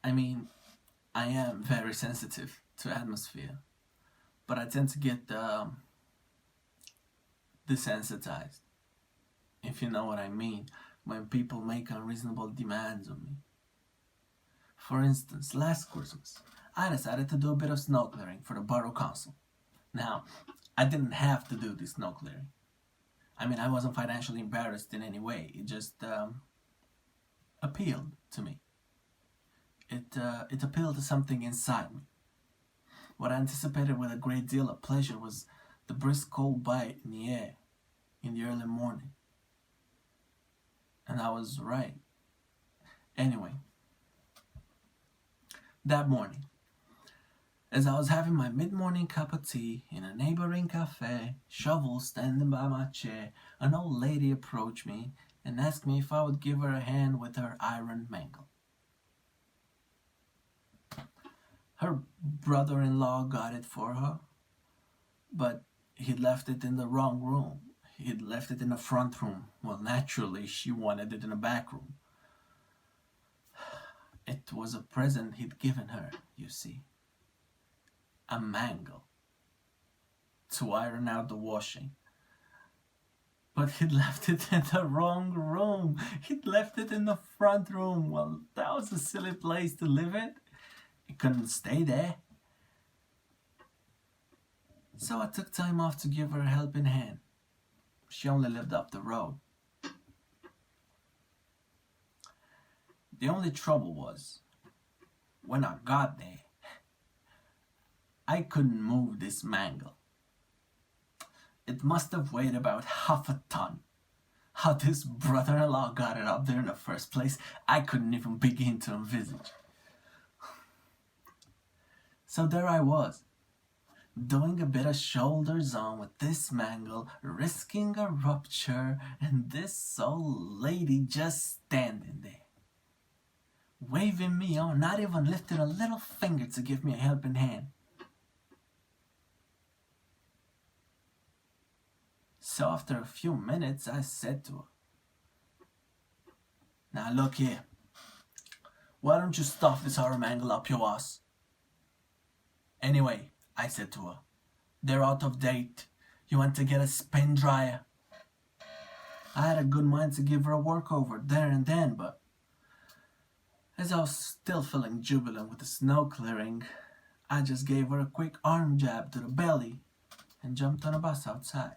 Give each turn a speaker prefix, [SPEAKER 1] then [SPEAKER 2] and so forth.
[SPEAKER 1] I mean, I am very sensitive to atmosphere, but I tend to get desensitized, if you know what I mean, when people make unreasonable demands on me. For instance, last Christmas, I decided to do a bit of snow clearing for the borough council. Now, I didn't have to do this snow clearing. I mean, I wasn't financially embarrassed in any way. It just appealed to me. It appealed to something inside me. What I anticipated with a great deal of pleasure was the brisk cold bite in the air in the early morning. And I was right. Anyway, that morning, as I was having my mid-morning cup of tea in a neighboring cafe, shovel standing by my chair, an old lady approached me and asked me if I would give her a hand with her iron mangle. Her brother-in-law got it for her, but he'd left it in the wrong room. He'd left it in the front room. Well, naturally, she wanted it in the back room. It was a present he'd given her, you see. A mangle. To iron out the washing. But he'd left it in the wrong room. He'd left it in the front room. Well, that was a silly place to leave it. It couldn't stay there. So I took time off to give her a helping hand. She only lived up the road. The only trouble was, when I got there, I couldn't move this mangle. It must have weighed about half a ton. How this brother-in-law got it up there in the first place, I couldn't even begin to envisage. So there I was, doing a bit of shoulders on with this mangle, risking a rupture, and this old lady just standing there, waving me on, not even lifting a little finger to give me a helping hand. So after a few minutes, I said to her, "Now look here, why don't you stuff this iron mangle up your ass?" "Anyway," I said to her, "they're out of date. You want to get a spin dryer?" I had a good mind to give her a workover there and then, but as I was still feeling jubilant with the snow clearing, I just gave her a quick arm jab to the belly and jumped on a bus outside.